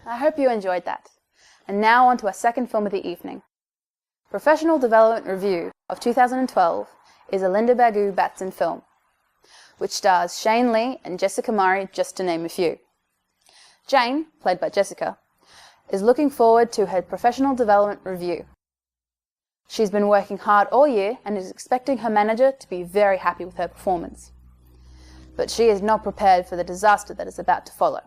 I hope you enjoyed that. And now on to our second film of the evening. Professional Development Review of 2012 is a Linda Bagu Batson film, which stars Shane Lee and Jessica Murray, just to name a few. Jane, played by Jessica, is looking forward to her professional development review. She's been working hard all year and is expecting her manager to be very happy with her performance. But she is not prepared for the disaster that is about to follow.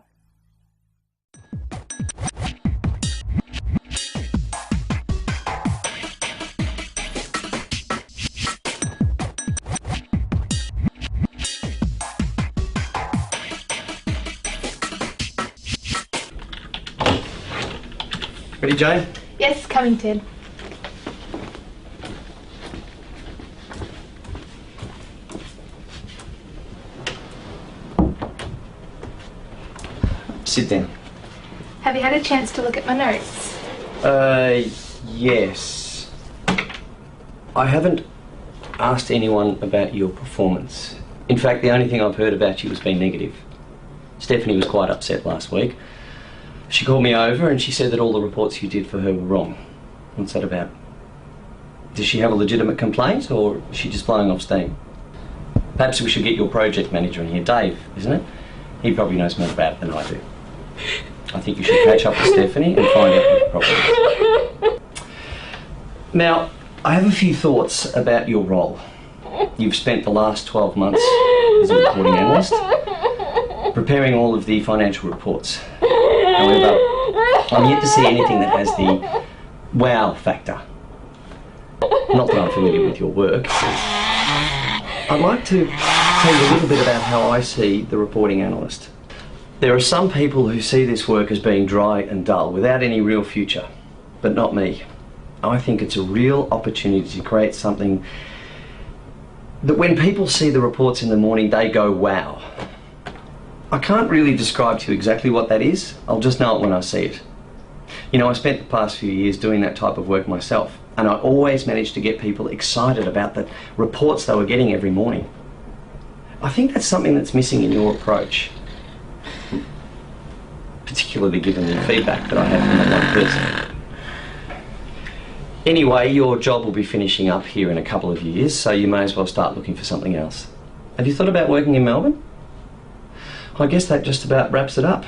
Ready, Jane? Yes, coming, Ted. Sit down. Have you had a chance to look at my notes? Yes. I haven't asked anyone about your performance. In fact, the only thing I've heard about you has been negative. Stephanie was quite upset last week. She called me over and she said that all the reports you did for her were wrong. What's that about? Does she have a legitimate complaint, or is she just blowing off steam? Perhaps we should get your project manager in here, Dave, isn't it? He probably knows more about it than I do. I think you should catch up with Stephanie and find out what the problem is. Now, I have a few thoughts about your role. You've spent the last 12 months as a reporting analyst, preparing all of the financial reports. However, I'm yet to see anything that has the wow factor. Not that I'm familiar with your work. I'd like to tell you a little bit about how I see the reporting analyst. There are some people who see this work as being dry and dull, without any real future, but not me. I think it's a real opportunity to create something that when people see the reports in the morning, they go, wow. I can't really describe to you exactly what that is. I'll just know it when I see it. You know, I spent the past few years doing that type of work myself, and I always managed to get people excited about the reports they were getting every morning. I think that's something that's missing in your approach, particularly given the feedback that I had from that one person. Anyway, your job will be finishing up here in a couple of years, so you may as well start looking for something else. Have you thought about working in Melbourne? I guess that just about wraps it up.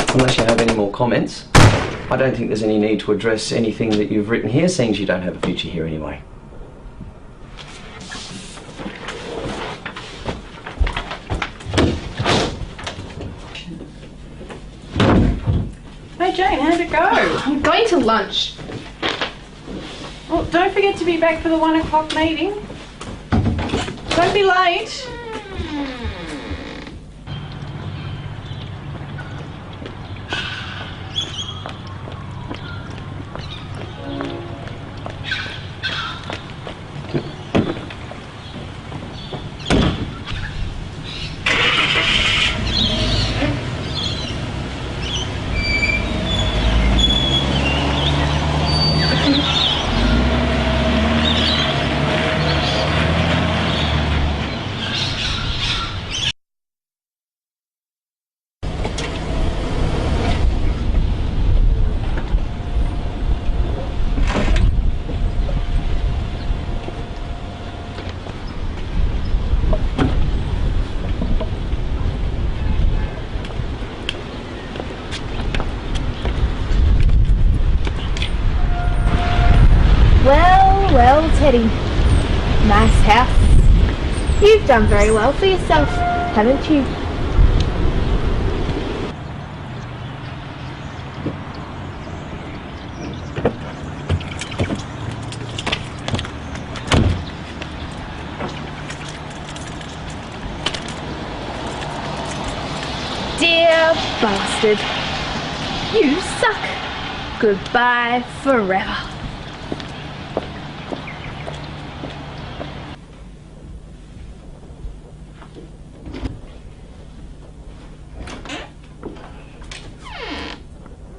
Unless you have any more comments, I don't think there's any need to address anything that you've written here, seeing as you don't have a future here anyway. Hey Jane, how'd it go? I'm going to lunch. Well, don't forget to be back for the 1 o'clock meeting. Don't be late. Well, Teddy, nice house. You've done very well for yourself, haven't you? Dear bastard, you suck. Goodbye forever.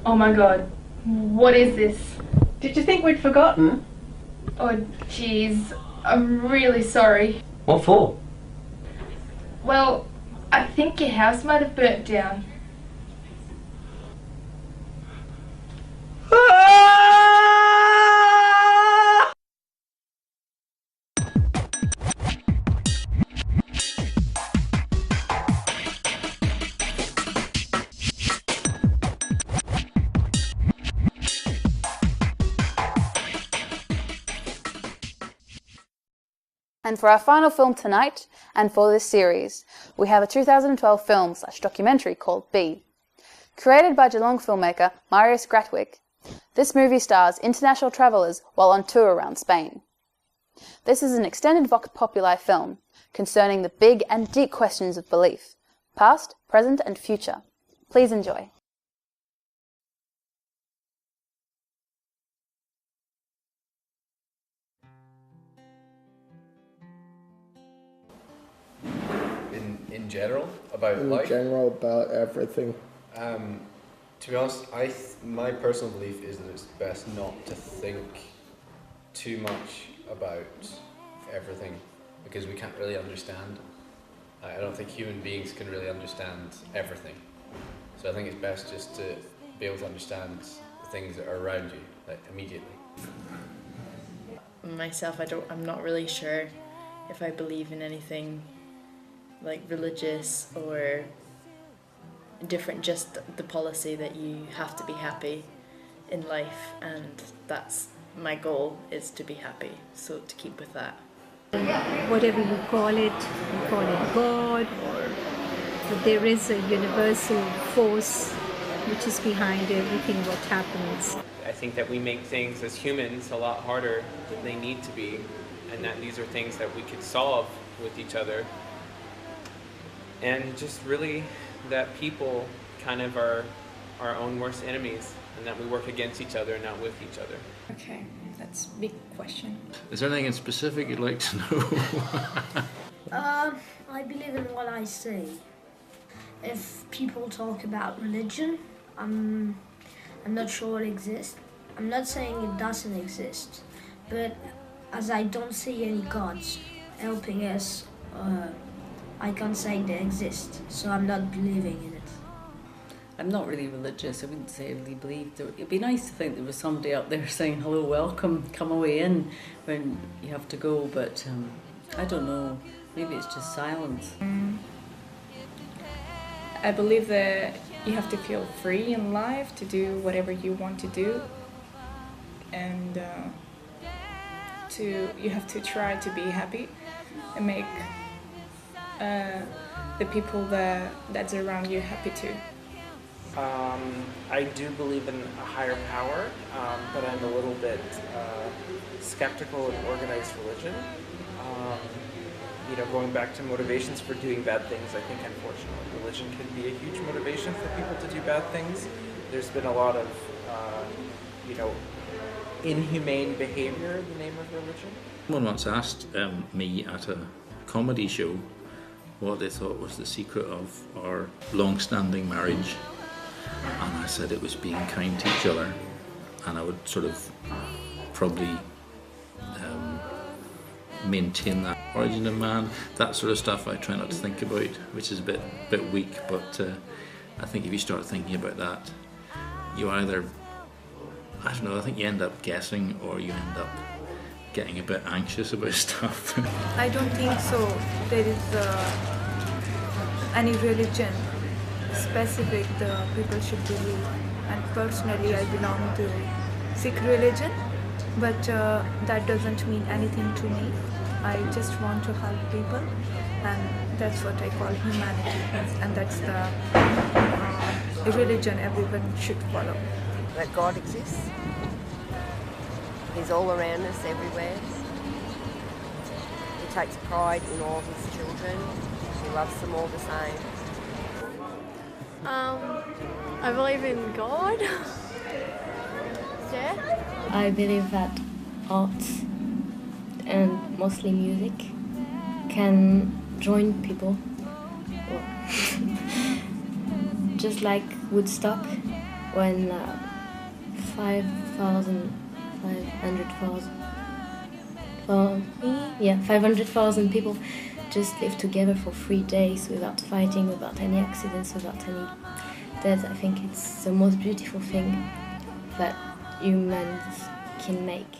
Oh my god. What is this? Did you think we'd forgotten? Oh, jeez. I'm really sorry. What for? Well, I think your house might have burnt down. And for our final film tonight, and for this series, we have a 2012 film/documentary called Bee. Created by Geelong filmmaker Marius Gratwick, this movie stars international travellers while on tour around Spain. This is an extended vox populi film concerning the big and deep questions of belief, past, present and future. Please enjoy. In general about life? In general about everything. To be honest, my personal belief is that it's best not to think too much about everything because we can't really understand. I don't think human beings can really understand everything. So I think it's best just to be able to understand the things that are around you, like immediately. Myself, I'm not really sure if I believe in anything like religious or different, just the policy that you have to be happy in life, and that's my goal, is to be happy, so to keep with that. Whatever you call it God, but there is a universal force which is behind everything what happens. I think that we make things as humans a lot harder than they need to be, and that these are things that we could solve with each other. And just really that people kind of are our own worst enemies, and that we work against each other, not with each other. Okay, that's a big question. Is there anything in specific you'd like to know? I believe in what I see. If people talk about religion, I'm not sure it exists. I'm not saying it doesn't exist, but as I don't see any gods helping us, I can't say they exist, so I'm not believing in it. I'm not really religious. I wouldn't say I really believe. It'd be nice to think there was somebody up there saying, hello, welcome, come away in when you have to go, but I don't know. Maybe it's just silence. I believe that you have to feel free in life to do whatever you want to do, and you have to try to be happy and make the people that's around you happy too. I do believe in a higher power, but I'm a little bit skeptical of organized religion. Going back to motivations for doing bad things, I think unfortunately religion can be a huge motivation for people to do bad things. There's been a lot of, inhumane behavior in the name of religion. Someone once asked me at a comedy show what they thought was the secret of our long-standing marriage, and I said it was being kind to each other, and I would sort of probably maintain that origin of man, that sort of stuff I try not to think about, which is a bit weak, but I think if you start thinking about that, you either, I don't know, I think you end up guessing or you end up getting a bit anxious about stuff. I don't think so. There is any religion specific the people should believe, and personally I belong to Sikh religion, but that doesn't mean anything to me. I just want to help people, and that's what I call humanity, and that's the religion everyone should follow. That God exists. He's all around us, everywhere. He takes pride in all his children. He loves them all the same. I believe in God. Yeah. I believe that arts and mostly music can join people. Just like Woodstock, when 500,000 people just live together for 3 days without fighting, without any accidents, without any deaths. I think it's the most beautiful thing that humans can make.